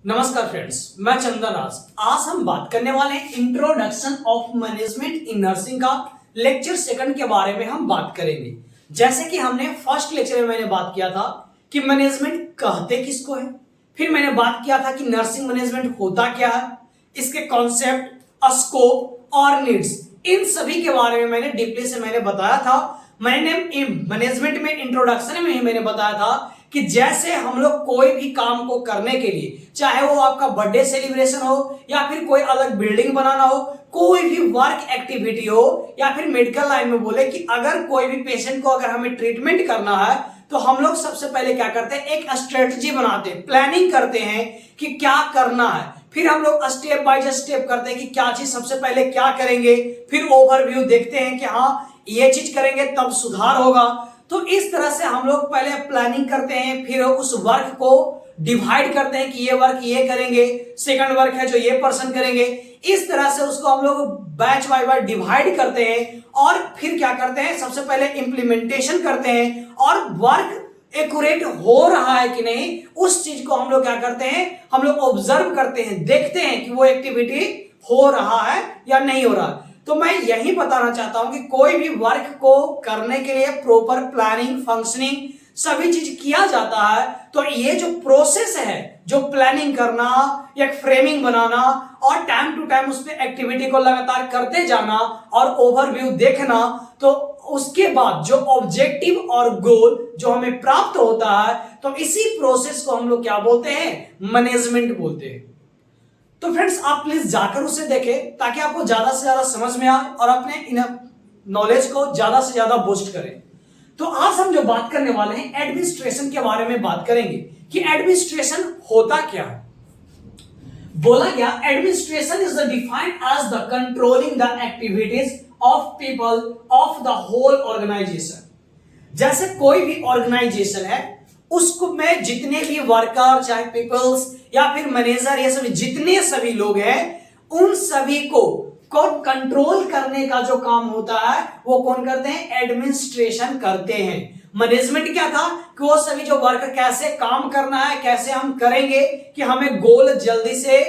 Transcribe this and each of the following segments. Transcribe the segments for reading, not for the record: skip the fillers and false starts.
नमस्कार फ्रेंड्स, मैं चंदन राज। आज हम बात करने वाले हैं introduction of management in nursing का लेक्चर सेकंड के बारे में हम बात करेंगे। जैसे कि हमने फर्स्ट लेक्चर में मैंने बात किया था कि मैनेजमेंट कहते किसको है, फिर मैंने बात किया था कि नर्सिंग मैनेजमेंट होता क्या है, इसके कॉन्सेप्ट, स्कोप और नीड्स, इन सभी के बारे में मैंने डीपली से मैंने बताया था। मैंने मैनेजमेंट में इंट्रोडक्शन में ही मैंने बताया था कि जैसे हम लोग कोई भी काम को करने के लिए, चाहे वो आपका बर्थडे सेलिब्रेशन हो या फिर कोई अलग बिल्डिंग बनाना हो, कोई भी वर्क एक्टिविटी हो या फिर मेडिकल लाइन में बोले कि अगर कोई भी पेशेंट को अगर हमें ट्रीटमेंट करना है तो हम लोग सबसे पहले क्या करते हैं, एक स्ट्रेटजी बनाते हैं, प्लानिंग करते हैं कि क्या करना है। फिर हम लोग स्टेप बाय स्टेप करते हैं कि क्या चीज सबसे पहले क्या करेंगे, फिर ओवरव्यू देखते हैं कि हाँ ये चीज करेंगे तब सुधार होगा। तो इस तरह से हम लोग पहले प्लानिंग करते हैं, फिर उस वर्क को डिवाइड करते हैं कि ये वर्क ये करेंगे, सेकंड वर्क है जो ये पर्सन करेंगे। इस तरह से उसको हम लोग बैच बाय बैच डिवाइड करते हैं और फिर क्या करते हैं, सबसे पहले इंप्लीमेंटेशन करते हैं और वर्क एक्यूरेट हो रहा है कि नहीं, उस चीज को हम लोग क्या करते हैं, हम लोग ऑब्जर्व करते हैं, देखते हैं कि वो एक्टिविटी हो रहा है या नहीं हो रहा। तो मैं यही बताना चाहता हूं कि कोई भी वर्क को करने के लिए प्रॉपर प्लानिंग, फंक्शनिंग सभी चीज किया जाता है। तो ये जो प्रोसेस है, जो प्लानिंग करना, एक फ्रेमिंग बनाना और टाइम टू टाइम उस पर एक्टिविटी को लगातार करते जाना और ओवरव्यू देखना, तो उसके बाद जो ऑब्जेक्टिव और गोल जो हमें प्राप्त होता है, तो इसी प्रोसेस को हम लोग क्या बोलते हैं, मैनेजमेंट बोलते हैं। तो फ्रेंड्स आप प्लीज जाकर उसे देखें ताकि आपको ज्यादा से ज्यादा समझ में आए और अपने नॉलेज को ज्यादा से ज्यादा बूस्ट करें। तो आज हम जो बात करने वाले हैं एडमिनिस्ट्रेशन के बारे में बात करेंगे कि एडमिनिस्ट्रेशन होता क्या है। बोला गया administration is the defined as the controlling the activities of people of the whole organisation. जैसे कोई भी ऑर्गेनाइजेशन है उसको में जितने भी वर्कर, चाहे पीपल्स या फिर मैनेजर, ये सभी जितने सभी लोग हैं, उन सभी को कौन कंट्रोल करने का जो काम होता है वो कौन करते हैं, एडमिनिस्ट्रेशन करते हैं। मैनेजमेंट क्या था कि वो सभी जो वर्कर कैसे काम करना है, कैसे हम करेंगे कि हमें गोल जल्दी से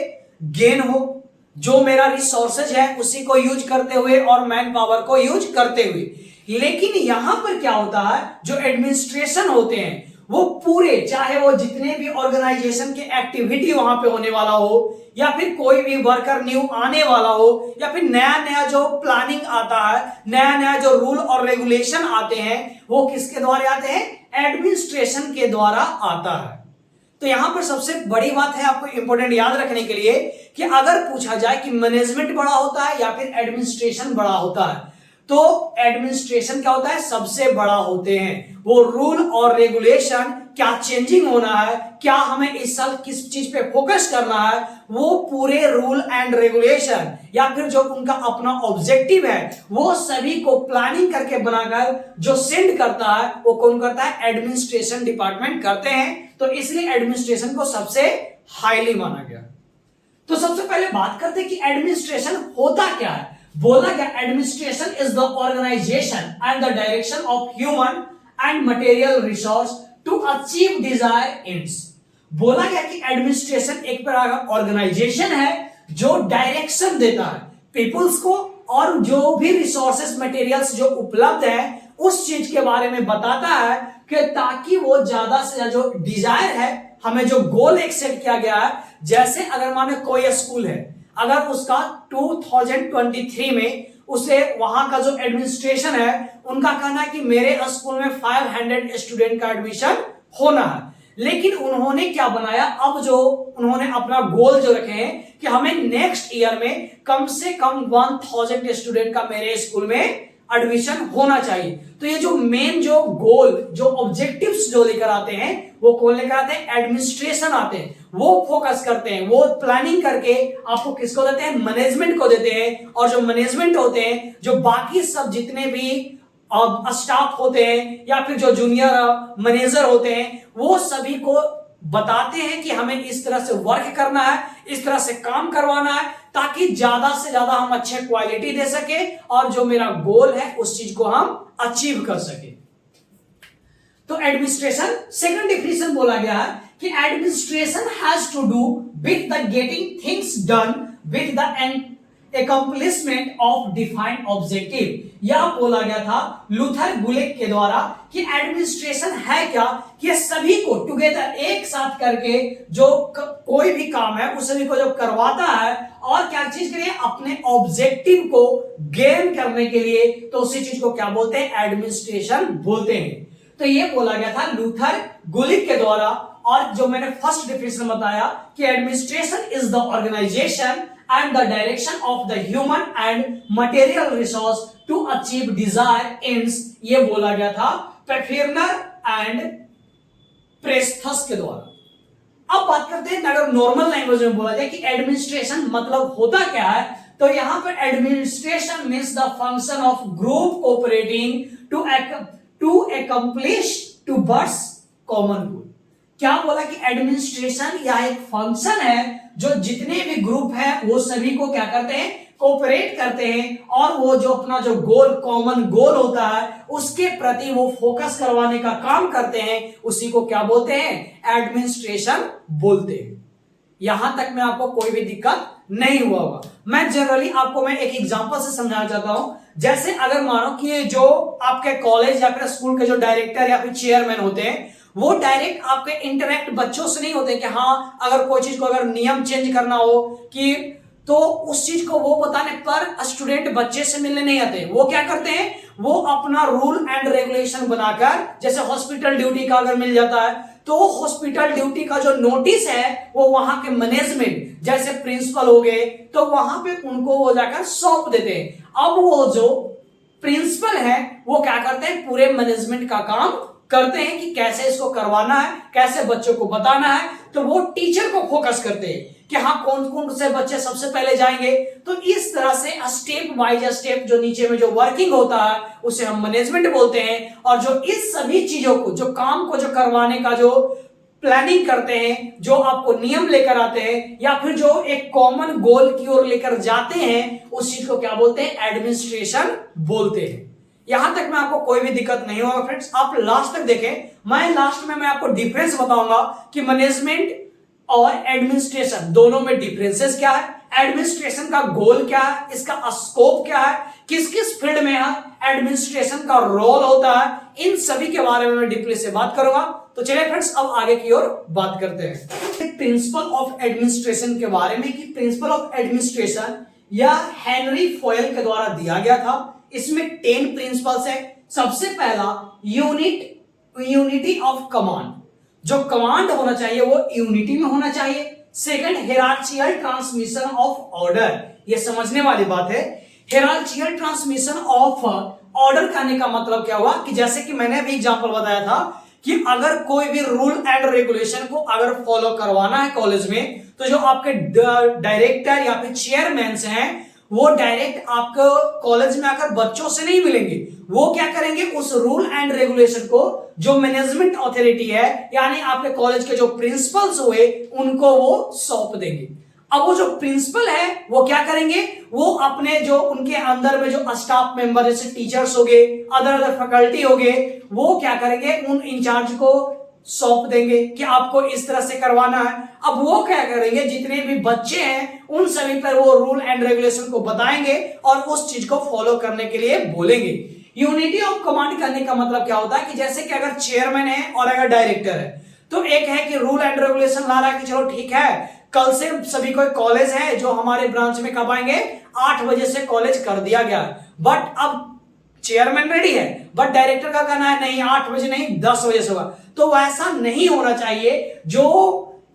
गेन हो, जो मेरा रिसोर्सेज है उसी को यूज करते हुए और मैन पावर को यूज करते हुए। लेकिन यहां पर क्या होता है, जो एडमिनिस्ट्रेशन होते हैं वो पूरे, चाहे वो जितने भी ऑर्गेनाइजेशन के एक्टिविटी वहां पे होने वाला हो या फिर कोई भी वर्कर न्यू आने वाला हो या फिर नया नया जो प्लानिंग आता है, नया नया जो रूल और रेगुलेशन आते हैं, वो किसके द्वारा आते हैं, एडमिनिस्ट्रेशन के द्वारा आता है। तो यहां पर सबसे बड़ी बात है आपको इंपॉर्टेंट याद रखने के लिए कि अगर पूछा जाए कि मैनेजमेंट बड़ा होता है या फिर एडमिनिस्ट्रेशन बड़ा होता है, तो एडमिनिस्ट्रेशन क्या होता है, सबसे बड़ा होते हैं। वो रूल और रेगुलेशन क्या चेंजिंग होना है, क्या हमें इस साल किस चीज पे फोकस करना है, वो पूरे रूल एंड रेगुलेशन या फिर जो उनका अपना ऑब्जेक्टिव है वो सभी को प्लानिंग करके बनाकर जो सेंड करता है वो कौन करता है, एडमिनिस्ट्रेशन डिपार्टमेंट करते हैं। तो इसलिए एडमिनिस्ट्रेशन को सबसे हाईली माना गया। तो सबसे पहले बात करते हैं कि एडमिनिस्ट्रेशन होता क्या है। बोला गया administration is the organisation and the direction of human and material resource to achieve desire ends. बोला गया कि एडमिनिस्ट्रेशन एक प्रकार का ऑर्गेनाइजेशन है जो डायरेक्शन देता है पीपल्स को और जो भी रिसोर्सेस, मटेरियल्स जो उपलब्ध है उस चीज के बारे में बताता है कि ताकि वो ज्यादा से ज्यादा जो डिजायर है, हमें जो गोल एक सेट किया गया है, जैसे अगर माने कोई स्कूल है, अगर उसका 2023 में उसे वहां का जो एडमिनिस्ट्रेशन है उनका कहना है कि मेरे स्कूल में 500 स्टूडेंट का एडमिशन होना है, लेकिन उन्होंने क्या बनाया, अब जो उन्होंने अपना गोल जो रखे हैं कि हमें नेक्स्ट ईयर में कम से कम 1000 स्टूडेंट का मेरे स्कूल में एडमिशन होना चाहिए। तो ये जो मेन जो गोल, जो ऑब्जेक्टिव्स जो लेकर आते हैं वो कौन लेकर आते हैं, एडमिनिस्ट्रेशन आते हैं, वो फोकस करते हैं, वो प्लानिंग करके आपको किसको देते हैं, मैनेजमेंट को देते हैं। और जो मैनेजमेंट होते हैं, जो बाकी सब जितने भी स्टाफ होते हैं या फिर जो जूनियर मैनेजर होते हैं, वो सभी को बताते हैं कि हमें इस तरह से वर्क करना है, इस तरह से काम करवाना है ताकि ज्यादा से ज्यादा हम अच्छे क्वालिटी दे सके और जो मेरा गोल है उस चीज को हम अचीव कर सके। तो एडमिनिस्ट्रेशन सेकंड डिफिनेशन बोला गया है कि administration has to do with the getting things done with the accomplishment of defined objective. यह बोला गया था लूथर गुलिक के द्वारा कि एडमिनिस्ट्रेशन है क्या कि सभी को टुगेदर एक साथ करके जो कोई भी काम है उस सभी को जब करवाता है और क्या चीज के लिए, अपने ऑब्जेक्टिव को गेन करने के लिए, तो उसी चीज को क्या बोलते हैं, एडमिनिस्ट्रेशन बोलते हैं। तो ये बोला गया था लूथर गुलिक के द्वारा। और जो मैंने फर्स्ट डिफिनेशन बताया कि administration is the organisation and the direction of the human and material resource to achieve desired ends, ये बोला गया था पेफियरनर एंड प्रेस्थस के द्वारा। अब बात करते हैं अगर नॉर्मल लैंग्वेज में बोला जाए कि एडमिनिस्ट्रेशन मतलब होता क्या है, तो यहां पर administration means the function of group cooperating to accomplish towards common good. क्या बोला कि एडमिनिस्ट्रेशन या एक फंक्शन है जो जितने भी ग्रुप है वो सभी को क्या करते हैं, कोऑपरेट करते हैं और वो जो अपना जो गोल, कॉमन गोल होता है उसके प्रति वो फोकस करवाने का काम करते हैं, उसी को क्या बोलते हैं, एडमिनिस्ट्रेशन बोलते हैं। यहां तक में आपको कोई भी दिक्कत नहीं हुआ होगा। मैं जनरली आपको मैं एक एग्जांपल से समझाना चाहता हूं। जैसे अगर मानो कि जो आपके कॉलेज या फिर स्कूल के जो डायरेक्टर या फिर चेयरमैन होते हैं वो डायरेक्ट आपके इंटरेक्ट बच्चों से नहीं होते कि हाँ अगर कोई चीज को अगर नियम चेंज करना हो कि तो उस चीज को वो बताने पर स्टूडेंट बच्चे से मिलने नहीं आते। वो क्या करते हैं, वो अपना रूल एंड रेगुलेशन बनाकर, जैसे हॉस्पिटल ड्यूटी का अगर मिल जाता है तो हॉस्पिटल ड्यूटी का जो नोटिस है वो वहां के मैनेजमेंट जैसे प्रिंसिपल हो गए तो वहां पे उनको वो जाकर सौंप देते हैं। अब वो जो प्रिंसिपल है वो क्या करते हैं, पूरे मैनेजमेंट का काम करते हैं कि कैसे इसको करवाना है, कैसे बच्चों को बताना है। तो वो टीचर को फोकस करते हैं कि हाँ कौन कौन से बच्चे सबसे पहले जाएंगे। तो इस तरह से स्टेप वाइज स्टेप जो नीचे में जो वर्किंग होता है उसे हम मैनेजमेंट बोलते हैं। और जो इस सभी चीजों को, जो काम को जो करवाने का जो प्लानिंग करते हैं, जो आपको नियम लेकर आते हैं या फिर जो एक कॉमन गोल की ओर लेकर जाते हैं, उस चीज को क्या बोलते हैं, एडमिनिस्ट्रेशन बोलते हैं। यहां तक में आपको कोई भी दिक्कत नहीं होगा फ्रेंड्स। आप लास्ट तक देखें, मैं लास्ट में मैं आपको डिफरेंस बताऊंगा कि मैनेजमेंट और एडमिनिस्ट्रेशन दोनों में डिफरेंसेस क्या है, एडमिनिस्ट्रेशन का गोल क्या है, इसका स्कोप क्या है, किस किस फील्ड में एडमिनिस्ट्रेशन का रोल होता है, इन सभी के बारे में मैं डीपली से बात करूंगा। तो चलिए फ्रेंड्स अब आगे की ओर बात करते हैं प्रिंसिपल ऑफ एडमिनिस्ट्रेशन के बारे में। कि प्रिंसिपल ऑफ एडमिनिस्ट्रेशन या हेनरी फॉयल के द्वारा दिया गया था। इसमें 10 प्रिंसिपल्स है। सबसे पहला यूनिटी ऑफ कमांड, जो कमांड होना चाहिए वो यूनिटी में होना चाहिए। सेकंड, हियरार्चिकल ट्रांसमिशन ऑफ ऑर्डर, ये समझने वाली बात है। हियरार्चिकल ट्रांसमिशन ऑफ ऑर्डर करने का मतलब क्या हुआ कि जैसे कि मैंने अभी एग्जांपल बताया था कि अगर कोई भी रूल एंड रेगुलेशन को अगर फॉलो करवाना है कॉलेज में, तो जो आपके डायरेक्टर या फिर चेयरमैन हैं वो डायरेक्ट आपको कॉलेज में आकर बच्चों से नहीं मिलेंगे। वो क्या करेंगे, उस रूल एंड रेगुलेशन को जो मैनेजमेंट अथॉरिटी है यानी आपके कॉलेज के जो प्रिंसिपल्स हुए उनको वो सौंप देंगे। अब वो जो प्रिंसिपल है वो क्या करेंगे, वो अपने जो उनके अंदर में जो स्टाफ मेंबर जैसे टीचर्स हो गए, अदर फैकल्टी हो गए, वो क्या करेंगे, उन इंचार्ज को सौंप देंगे कि आपको इस तरह से करवाना है। अब वो क्या करेंगे, जितने भी बच्चे हैं उन सभी पर वो रूल एंड रेगुलेशन को बताएंगे और उस चीज को फॉलो करने के लिए बोलेंगे। यूनिटी ऑफ कमांड करने का मतलब क्या होता है कि जैसे कि अगर चेयरमैन है और अगर डायरेक्टर है, तो एक है कि रूल एंड रेगुलेशन ला रहा है कि चलो ठीक है कल से सभी को कॉलेज है जो हमारे ब्रांच में कब आएंगे, 8 बजे से कॉलेज कर दिया गया। बट अब चेयरमैन रेडी है बट डायरेक्टर का कहना है नहीं 8 बजे नहीं 10 बजे से होगा। तो वैसा नहीं होना चाहिए। जो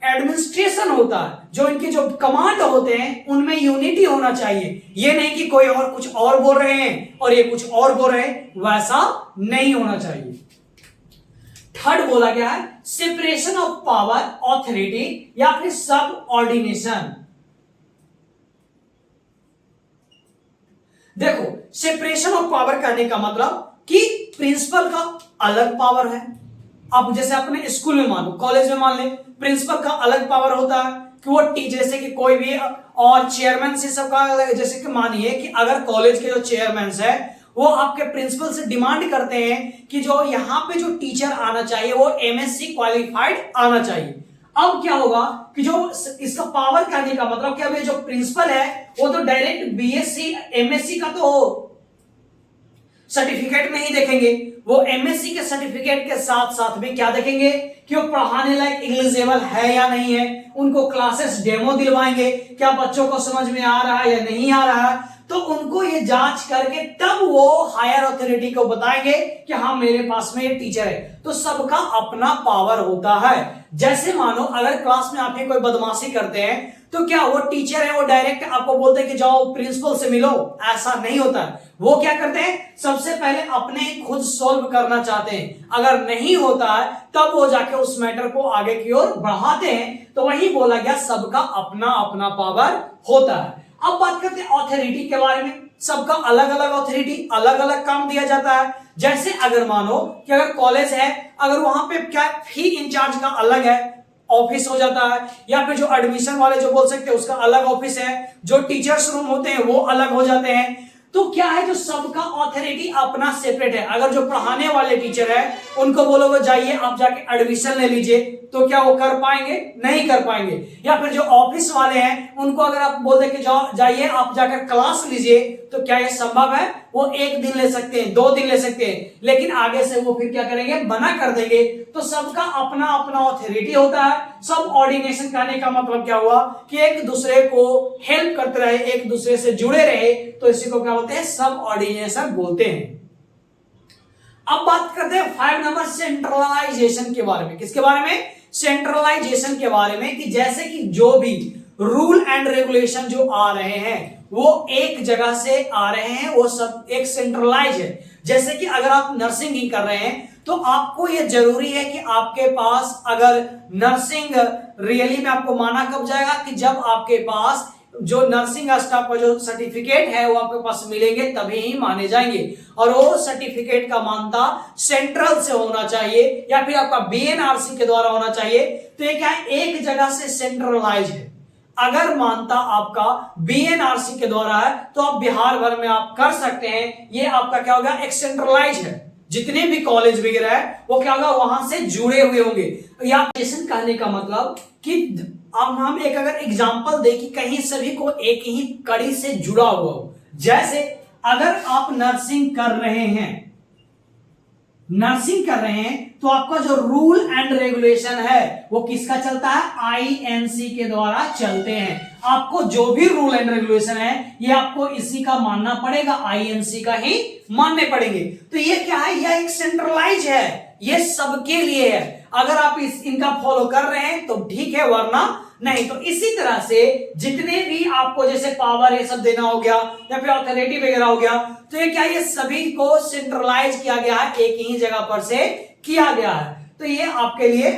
एडमिनिस्ट्रेशन होता है, जो इनके जो कमांड होते हैं उनमें यूनिटी होना चाहिए। ये नहीं कि कोई और कुछ और बोल रहे हैं और ये कुछ और बोल रहे हैं, वैसा नहीं होना चाहिए। थर्ड बोला गया है सेपरेशन ऑफ पावर ऑथोरिटी या फिर सब ऑर्डिनेशन। देखो सेपरेशन ऑफ पावर करने का मतलब कि प्रिंसिपल का अलग पावर है। अब जैसे अपने स्कूल में मान लो, कॉलेज में मान ले, प्रिंसिपल का अलग पावर होता है कि वो टीचर जैसे कि कोई भी और चेयरमैन से सबका अलग। जैसे कि मानिए कि अगर कॉलेज के जो चेयरमैन है वो आपके प्रिंसिपल से डिमांड करते हैं कि जो यहाँ पे जो टीचर आना चाहिए वो MSc क्वालिफाइड आना चाहिए। अब क्या होगा कि जो इसका पावर करने का मतलब क्या, जो प्रिंसिपल है वो तो डायरेक्ट बीएससी एमएससी का तो सर्टिफिकेट नहीं देखेंगे, वो एमएससी के सर्टिफिकेट के साथ साथ में क्या देखेंगे कि वो पढ़ाने लायक एलिजिबल है या नहीं है, उनको क्लासेस डेमो दिलवाएंगे, क्या बच्चों को समझ में आ रहा है या नहीं आ रहा है, तो उनको ये जांच करके तब वो हायर अथॉरिटी को बताएंगे कि हाँ मेरे पास में ये टीचर है। तो सबका अपना पावर होता है। जैसे मानो अगर क्लास में आपके कोई बदमाशी करते हैं तो क्या वो टीचर है वो डायरेक्ट आपको बोलते हैं कि जाओ प्रिंसिपल से मिलो, ऐसा नहीं होता है। वो क्या करते हैं, सबसे पहले अपने खुद सॉल्व करना चाहते हैं, अगर नहीं होता है तब वो जाके उस मैटर को आगे की ओर बढ़ाते हैं। तो वही बोला गया सबका अपना अपना पावर होता है। अब बात करते हैं ऑथोरिटी के बारे में। सबका अलग अलग ऑथोरिटी, अलग अलग काम दिया जाता है। जैसे अगर मानो कि अगर कॉलेज है, अगर वहां पे क्या फी इंचार्ज का अलग है ऑफिस हो जाता है, या फिर जो एडमिशन वाले जो बोल सकते हैं उसका अलग ऑफिस है, जो टीचर्स रूम होते हैं वो अलग हो जाते हैं। तो क्या है, जो सबका ऑथोरिटी अपना सेपरेट है। अगर जो पढ़ाने वाले टीचर है उनको बोलोगे जाइए आप जाके एडमिशन ले लीजिए, तो क्या वो कर पाएंगे? नहीं कर पाएंगे। या फिर जो ऑफिस वाले हैं उनको अगर आप बोल दें कि जाइए आप जाकर क्लास लीजिए, तो क्या ये संभव है? वो एक दिन ले सकते हैं, 2 दिन ले सकते हैं, लेकिन आगे से वो फिर क्या करेंगे, मना कर देंगे। तो सबका अपना अपना ऑथोरिटी होता है। सब ऑर्डिनेशन करने का मतलब क्या हुआ कि एक दूसरे को हेल्प करते रहे, एक दूसरे से जुड़े रहे, तो इसी को क्या बोलते हैं, सब ऑर्डिनेशन बोलते हैं। अब बात करते हैं 5 नंबर सेंट्रलाइजेशन के बारे में। किसके बारे में? सेंट्रलाइजेशन के बारे में, कि जैसे कि जो भी रूल एंड रेगुलेशन जो आ रहे हैं वो एक जगह से आ रहे हैं, वो सब एक सेंट्रलाइज है। जैसे कि अगर आप नर्सिंग ही कर रहे हैं तो आपको यह जरूरी है कि आपके पास अगर नर्सिंग रियली में आपको माना कब जाएगा, कि जब आपके पास जो नर्सिंग स्टाफ का जो सर्टिफिकेट है वो आपके पास मिलेंगे तभी ही माने जाएंगे। और वो सर्टिफिकेट का मानता सेंट्रल से होना चाहिए या फिर आपका बीएनआरसी के द्वारा होना चाहिए। तो ये क्या है, एक जगह से सेंट्रलाइज है। अगर मानता आपका बीएनआरसी के द्वारा है तो आप बिहार भर में आप कर सकते हैं। ये आपका क्या होगा, एक सेंट्रलाइज है। जितने भी कॉलेज वगैरह है वो क्या होगा, वहां से जुड़े हुए होंगे। या कहने का मतलब कि अब हम एक अगर एग्जांपल दें कि कहीं सभी को एक ही कड़ी से जुड़ा हुआ हो। जैसे अगर आप नर्सिंग कर रहे हैं तो आपका जो रूल एंड रेगुलेशन है वो किसका चलता है, आईएनसी के द्वारा चलते हैं। आपको जो भी रूल एंड रेगुलेशन है ये आपको इसी का मानना पड़ेगा, आईएनसी का ही मानने पड़ेंगे। तो ये क्या है, यह एक सेंट्रलाइज है, ये सबके लिए है। अगर आप इनका फॉलो कर रहे हैं तो ठीक है, वरना नहीं। तो इसी तरह से जितने भी आपको जैसे पावर ये सब देना हो गया या फिर अथॉरिटी वगैरह हो गया, तो ये क्या, ये सभी को सेंट्रलाइज किया गया है, एक ही जगह पर से किया गया है। तो ये आपके लिए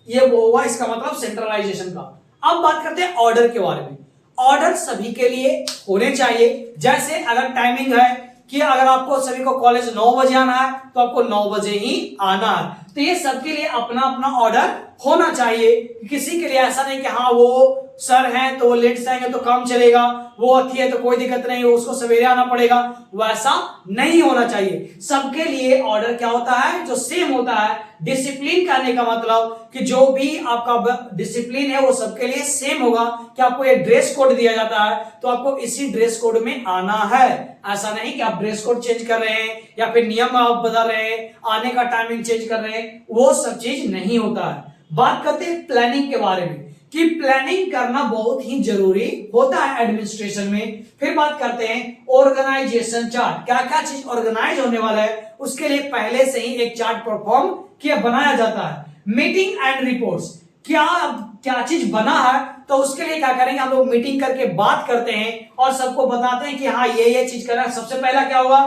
ये वो हुआ, इसका मतलब सेंट्रलाइजेशन का। अब बात करते हैं ऑर्डर के बारे में। ऑर्डर सभी के लिए होने चाहिए। जैसे अगर टाइमिंग है कि अगर आपको सभी को कॉलेज 9 बजे आना है तो आपको 9 बजे ही आना है। तो ये सबके लिए अपना अपना ऑर्डर होना चाहिए। किसी के लिए ऐसा नहीं कि हाँ वो सर हैं तो वो लेट से आएंगे तो काम चलेगा, वो अथी है तो कोई दिक्कत नहीं, उसको सवेरे आना पड़ेगा, वैसा नहीं होना चाहिए। सबके लिए ऑर्डर क्या होता है, जो सेम होता है। डिसिप्लिन करने का मतलब कि जो भी आपका डिसिप्लिन है वो सबके लिए सेम होगा, कि आपको ये ड्रेस कोड दिया जाता है तो आपको इसी ड्रेस कोड में आना है। ऐसा नहीं कि आप ड्रेस कोड चेंज कर रहे हैं या फिर नियम आप बदल रहे हैं, आने का टाइमिंग चेंज कर रहे हैं, वो सब चीज नहीं होता है। बात करते हैं प्लानिंग के बारे में, कि प्लानिंग करना बहुत ही जरूरी होता है एडमिनिस्ट्रेशन में। फिर बात करते हैं ऑर्गेनाइजेशन चार्ट, क्या क्या चीज ऑर्गेनाइज होने वाला है उसके लिए पहले से ही एक चार्ट परफॉर्म किया बनाया जाता है। मीटिंग एंड रिपोर्ट्स, क्या चीज बना है तो उसके लिए क्या करेंगे, हम लोग मीटिंग करके बात करते हैं और सबको बताते हैं कि हाँ ये चीज करना है। सबसे पहला क्या हुआ,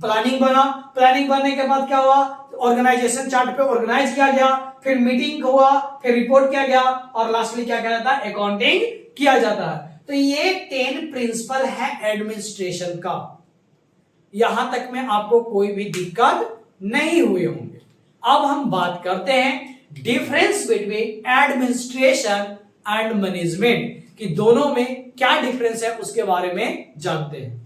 प्लानिंग बना, प्लानिंग बनने के बाद क्या हुआ, ऑर्गेनाइजेशन चार्ट पे ऑर्गेनाइज किया गया, फिर मीटिंग हुआ, फिर रिपोर्ट किया गया और लास्टली क्या किया जाता है, अकाउंटिंग किया जाता है। तो ये 10 प्रिंसिपल है एडमिनिस्ट्रेशन का। यहां तक में आपको कोई भी दिक्कत नहीं हुए होंगे। अब हम बात करते हैं difference between administration and management, कि दोनों में क्या डिफरेंस है उसके बारे में जानते हैं।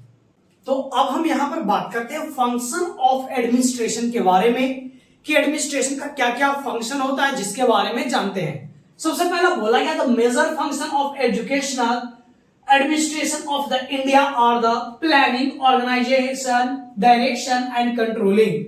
तो अब हम यहां पर बात करते हैं फंक्शन ऑफ एडमिनिस्ट्रेशन के बारे में, कि एडमिनिस्ट्रेशन का क्या क्या फंक्शन होता है जिसके बारे में जानते हैं। सबसे पहला बोला गया the major function of educational administration of the India are the planning, organisation, direction and controlling.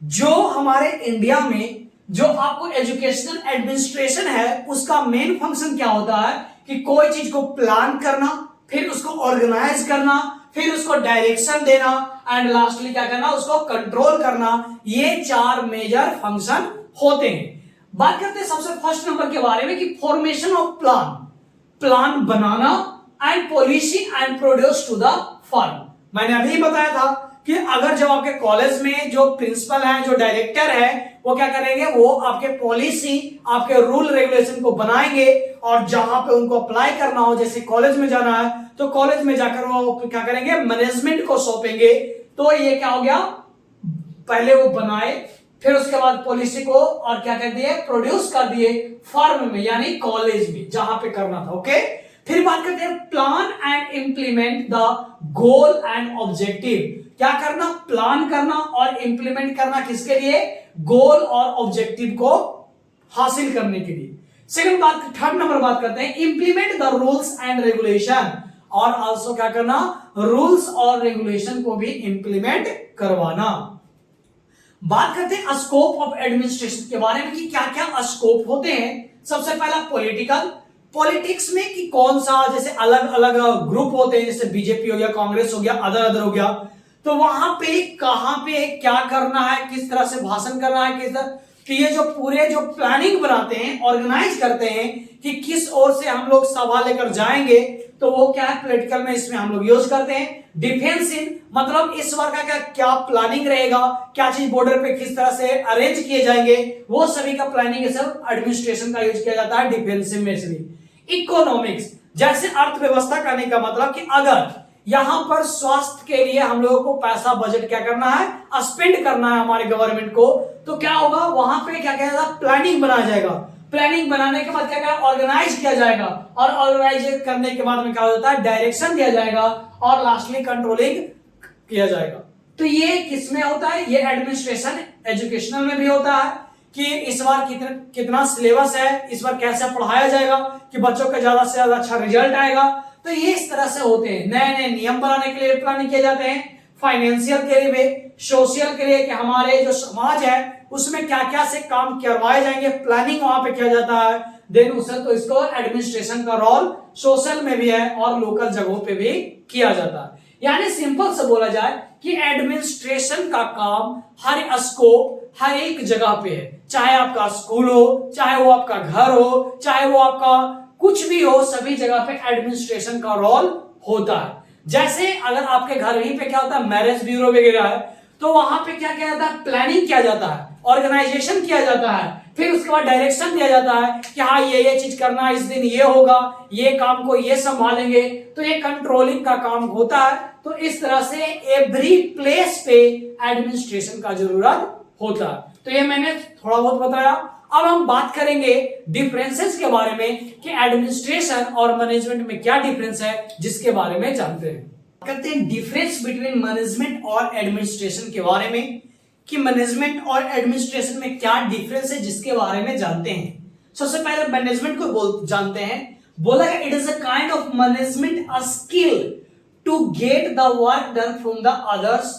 जो हमारे इंडिया में जो आपको एजुकेशनल एडमिनिस्ट्रेशन है उसका मेन फंक्शन क्या होता है कि कोई चीज को प्लान करना, फिर उसको ऑर्गेनाइज करना, फिर उसको डायरेक्शन देना एंड लास्टली क्या करना, उसको कंट्रोल करना। ये 4 मेजर फंक्शन होते हैं। बात करते हैं सबसे फर्स्ट नंबर के बारे में कि फॉर्मेशन ऑफ प्लान, प्लान बनाना and policy and produce to the firm. मैंने अभी बताया था कि अगर जब आपके कॉलेज में जो प्रिंसिपल है, जो डायरेक्टर है, वो क्या करेंगे, वो आपके पॉलिसी, आपके रूल रेगुलेशन को बनाएंगे और जहां पे उनको अप्लाई करना हो, जैसे कॉलेज में जाना है तो कॉलेज में जाकर वो क्या करेंगे, मैनेजमेंट को सौंपेंगे। तो ये क्या हो गया, पहले वो बनाए, फिर उसके बाद पॉलिसी को और क्या कर दिए, प्रोड्यूस कर दिए फर्म में यानी कॉलेज में जहां पे करना था। ओके, फिर बात करते हैं plan and implement the goal and objective. क्या करना, प्लान करना और इंप्लीमेंट करना, किसके लिए, गोल और ऑब्जेक्टिव को हासिल करने के लिए। सेकंड बात, थर्ड नंबर बात करते हैं implement the rules and regulation, और आल्सो क्या करना, रूल्स और रेगुलेशन को भी इंप्लीमेंट करवाना। बात करते हैं स्कोप ऑफ एडमिनिस्ट्रेशन के बारे में कि क्या क्या स्कोप होते हैं। सबसे पहला पॉलिटिकल, पॉलिटिक्स में कि कौन सा, जैसे अलग अलग ग्रुप होते हैं, जैसे बीजेपी हो गया, कांग्रेस हो गया, अदर हो गया, तो वहां पे कहां पे क्या करना है, किस तरह से भाषण करना है, किस तरह कि ये जो पूरे जो प्लानिंग बनाते हैं, ऑर्गेनाइज करते हैं कि किस ओर से हम लोग सभा लेकर जाएंगे, तो वो क्या है, पॉलिटिकल में इसमें हम लोग यूज करते हैं। डिफेंस इन, मतलब इस बार का क्या क्या प्लानिंग रहेगा, क्या चीज बॉर्डर पे किस तरह से अरेंज किए जाएंगे, वो सभी का प्लानिंग सब एडमिनिस्ट्रेशन का यूज किया जाता है डिफेंसिव में से भी। इकोनॉमिक्स, जैसे अर्थव्यवस्था करने का मतलब कि अगर यहां पर स्वास्थ्य के लिए हम लोगों को पैसा बजट क्या करना है, स्पेंड करना है हमारे गवर्नमेंट को, तो क्या होगा, वहां पे क्या किया जाएगा, प्लानिंग बनाया जाएगा। प्लानिंग बनाने के बाद क्या क्या ऑर्गेनाइज किया जाएगा, और ऑर्गेनाइज करने के बाद में क्या होता है, डायरेक्शन दिया जाएगा और लास्टली कंट्रोलिंग किया जाएगा। तो ये किसमें होता है, ये एडमिनिस्ट्रेशन एजुकेशनल में भी होता है कि इस बार कितना सिलेबस है, इस बार कैसे पढ़ाया जाएगा कि बच्चों का ज्यादा से ज्यादा अच्छा रिजल्ट आएगा। तो ये इस तरह से होते हैं। नए नए नियम बनाने के लिए प्लानिंग किए जाते हैं, फाइनेंशियल के लिए, सोशल के लिए कि हमारे जो समाज है उसमें क्या क्या से काम करवाए जाएंगे, प्लानिंग वहां पे किया जाता है। देन उसे तो इसको एडमिनिस्ट्रेशन का रोल सोशल में भी है और लोकल जगहों पे भी किया जाता है। यानी सिंपल से बोला जाए कि एडमिनिस्ट्रेशन का काम हर स्कोप हर एक जगह पे है, चाहे आपका स्कूल हो, चाहे वो आपका घर हो, चाहे वो आपका कुछ भी हो, सभी जगह पे एडमिनिस्ट्रेशन का रोल होता है। जैसे अगर आपके घर ही पे क्या होता है, मैरिज ब्यूरो वगैरह है, तो वहां पे क्या किया जाता है, प्लानिंग किया जाता है, ऑर्गेनाइजेशन किया जाता है, फिर उसके बाद डायरेक्शन दिया जाता है कि हाँ ये चीज करना, इस दिन ये होगा, ये काम को ये संभालेंगे, तो ये कंट्रोलिंग का काम होता है। तो इस तरह से एवरी प्लेस पे एडमिनिस्ट्रेशन का जरूरत होता है। तो ये मैंने थोड़ा बहुत बताया। अब हम बात करेंगे डिफरेंसेस के बारे में कि एडमिनिस्ट्रेशन और मैनेजमेंट में क्या डिफरेंस है, जिसके बारे में जानते हैं। करते हैं डिफरेंस बिटवीन मैनेजमेंट और एडमिनिस्ट्रेशन के बारे में कि मैनेजमेंट और एडमिनिस्ट्रेशन में क्या डिफरेंस है, जिसके बारे में जानते हैं। सबसे पहले मैनेजमेंट को जानते हैं। बोला गया it is a kind of management a skill to get the work done from the others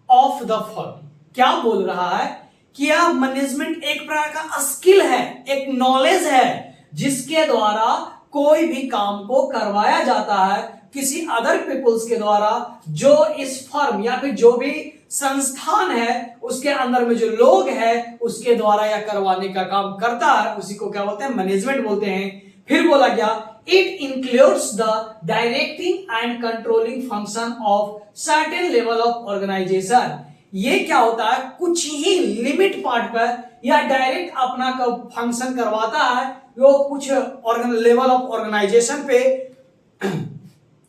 of the firm. क्या बोल रहा है कि यह मैनेजमेंट एक प्रकार का स्किल है, एक नॉलेज है, जिसके द्वारा कोई भी काम को करवाया जाता है किसी अदर पीपुल्स के द्वारा, जो इस फर्म या फिर जो भी संस्थान है उसके अंदर में जो लोग हैं उसके द्वारा यह करवाने का काम करता है, उसी को क्या बोलते हैं, मैनेजमेंट बोलते हैं। फिर बोला गया it includes the directing and controlling function of certain level of organisation. ये क्या होता है, कुछ ही लिमिट पार्ट पर या डायरेक्ट अपना फंक्शन करवाता है वो कुछ लेवल ऑफ ऑर्गेनाइजेशन पे।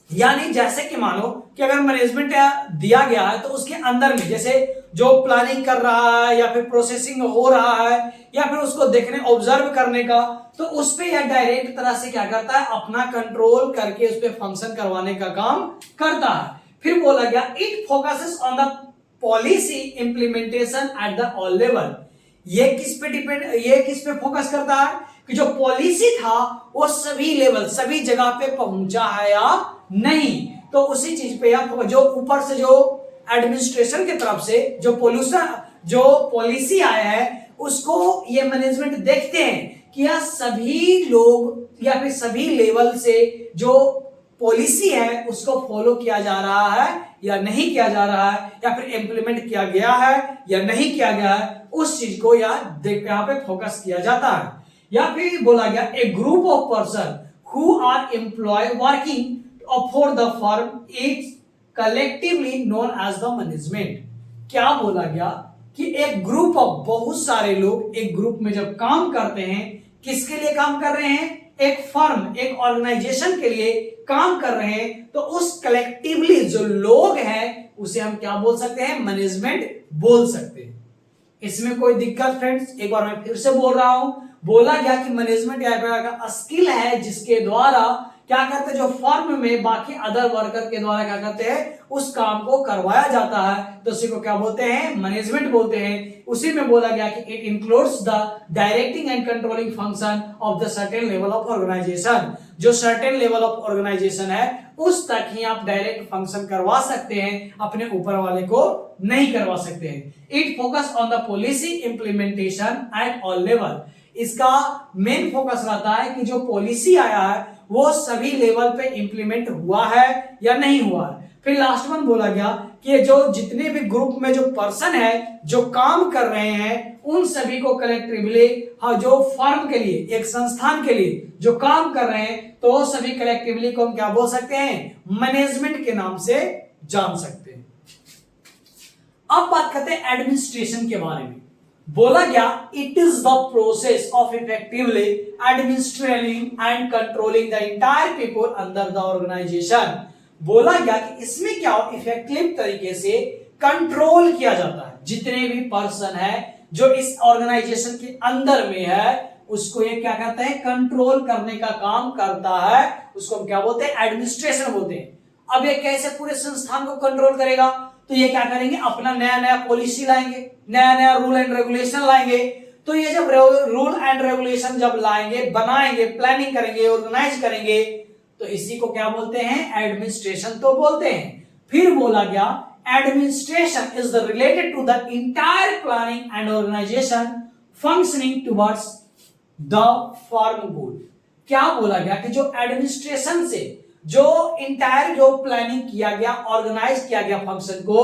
यानी जैसे कि मानो कि अगर मैनेजमेंट दिया गया है तो उसके अंदर में जैसे जो प्लानिंग कर रहा है या फिर प्रोसेसिंग हो रहा है या फिर उसको देखने ऑब्जर्व करने का, तो उस पे या डायरेक्ट तरह से क्या करता है, अपना कंट्रोल करके उस पे फंक्शन करवाने का काम करता है। फिर बोला गया it focuses on the policy implementation at the all level. ये किस पे फोकस करता है कि जो पॉलिसी था वो सभी लेवल सभी जगह पे पहुंचा है या नहीं। तो उसी चीज पे या जो ऊपर से जो एडमिनिस्ट्रेशन की तरफ से जो पॉलिसी आया है उसको ये मैनेजमेंट देखते हैं कि या सभी लोग या फिर सभी लेवल से जो पॉलिसी है उसको फॉलो किया जा रहा है या नहीं किया जा रहा है, या फिर इंप्लीमेंट किया गया है या नहीं किया गया है, उस चीज को यहाँ पे फोकस किया जाता है। या फिर बोला गया a group of person who are employ working for the firm is collectively known as the management. क्या बोला गया कि एक ग्रुप ऑफ बहुत सारे लोग एक ग्रुप में जब काम करते हैं, किसके लिए काम कर रहे हैं, एक फर्म एक ऑर्गेनाइजेशन के लिए काम कर रहे हैं, तो उस कलेक्टिवली जो लोग हैं उसे हम क्या बोल सकते हैं, मैनेजमेंट बोल सकते हैं। इसमें कोई दिक्कत फ्रेंड्स? एक बार मैं फिर से बोल रहा हूं, बोला गया कि मैनेजमेंट एक प्रकार का स्किल है जिसके द्वारा क्या करते हैं, जो फर्म में बाकी अदर वर्कर के द्वारा क्या करते हैं उस काम को करवाया जाता है, तो उसी को क्या बोलते हैं, मैनेजमेंट बोलते हैं। उसी में बोला गया कि it includes the directing and controlling function of the certain level of organisation. जो सर्टेन लेवल ऑफ ऑर्गेनाइजेशन है उस तक ही आप डायरेक्ट फंक्शन करवा सकते हैं, अपने ऊपर वाले को नहीं करवा सकते हैं। It focus on the policy implementation at all level. इसका मेन फोकस रहता है कि जो पॉलिसी आया है वो सभी लेवल पे इंप्लीमेंट हुआ है या नहीं हुआ है। फिर लास्ट वन बोला गया कि जो जितने भी ग्रुप में जो पर्सन है जो काम कर रहे हैं उन सभी को कलेक्टिवली, जो फर्म के लिए एक संस्थान के लिए जो काम कर रहे हैं तो सभी कलेक्टिवली को हम क्या बोल सकते हैं, मैनेजमेंट के नाम से जान सकते हैं। अब बात करते हैं एडमिनिस्ट्रेशन के बारे में। बोला गया it is the process of effectively administrating and controlling the entire people under the organisation. बोला गया कि इसमें क्या इफेक्टिव तरीके से कंट्रोल किया जाता है, जितने भी पर्सन है जो इस ऑर्गेनाइजेशन के अंदर में है उसको ये क्या कहता है, कंट्रोल करने का काम करता है, उसको हम क्या बोलते हैं, एडमिनिस्ट्रेशन बोलते हैं। अब ये कैसे पूरे संस्थान को कंट्रोल करेगा, तो ये क्या करेंगे, अपना नया नया पॉलिसी लाएंगे, नया नया रूल एंड रेगुलेशन लाएंगे। तो ये जब रूल एंड रेगुलेशन जब लाएंगे, बनाएंगे, प्लानिंग करेंगे, ऑर्गेनाइज करेंगे, तो इसी को क्या बोलते हैं, एडमिनिस्ट्रेशन तो बोलते हैं। फिर बोला गया administration is the related to the entire planning and organization functioning towards the firm goal. क्या बोला गया कि जो एडमिनिस्ट्रेशन से जो इंटायर जो प्लानिंग किया गया, ऑर्गेनाइज किया गया फंक्शन को,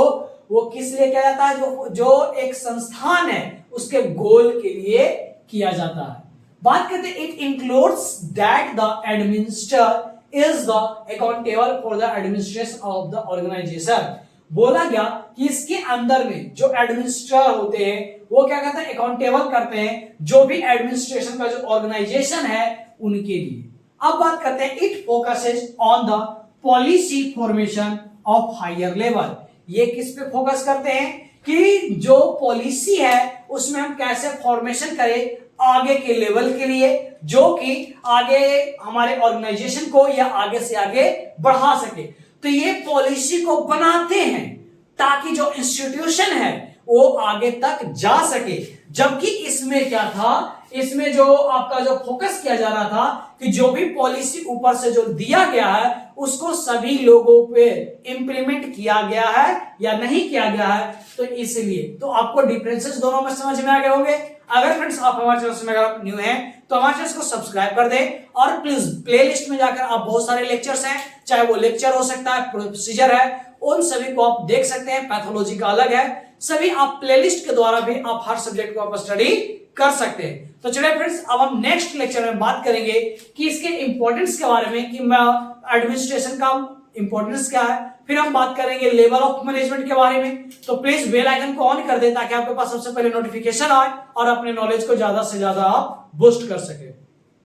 वो किस लिए किया जाता है, जो एक संस्थान है उसके गोल के लिए किया जाता है। बात करते हैं it includes that the administrator is the accountable for the administration of the organisation. बोला गया कि इसके अंदर में जो एडमिनिस्ट्रेटर होते हैं वो क्या करते हैं, अकाउंटेबल करते हैं जो भी एडमिनिस्ट्रेशन का जो ऑर्गेनाइजेशन है उनके लिए। अब बात करते हैं it focuses on the policy formation of higher level. ये किस पे फोकस करते हैं कि जो पॉलिसी है उसमें हम कैसे फॉर्मेशन करें आगे के लेवल के लिए, जो कि आगे हमारे ऑर्गेनाइजेशन को या आगे से आगे बढ़ा सके। तो ये पॉलिसी को बनाते हैं ताकि जो इंस्टीट्यूशन है वो आगे तक जा सके। जबकि इसमें क्या था, इसमें जो आपका जो फोकस किया जा रहा था कि जो भी पॉलिसी ऊपर से जो दिया गया है उसको सभी लोगों पे इंप्लीमेंट किया गया है या नहीं किया गया है। तो इसलिए तो आपको डिफरेंसेस दोनों में समझ में आ गए होंगे। अगर फ्रेंड्स आप हमारे चैनल में अगर न्यू हैं तो हमारे चैनल को सब्सक्राइब कर दें और प्लीज प्लेलिस्ट में जाकर आप बहुत सारे लेक्चर्स हैं, चाहे वो लेक्चर हो सकता है, प्रोसीजर है, उन सभी को आप देख सकते हैं। पैथोलॉजी का अलग है, सभी आप प्लेलिस्ट के द्वारा भी आप हर सब्जेक्ट को आप स्टडी कर सकते हैं। तो चलिए फ्रेंड्स अब हम नेक्स्ट लेक्चर में बात करेंगे कि इसके इंपॉर्टेंस के बारे में, कि एडमिनिस्ट्रेशन का इंपॉर्टेंस क्या है। फिर हम बात करेंगे लेवल ऑफ मैनेजमेंट के बारे में। तो प्लीज बेल आइकन को ऑन कर दें ताकि आपके पास सबसे पहले नोटिफिकेशन आए और अपने नॉलेज को ज्यादा से ज्यादा आप बूस्ट कर सके।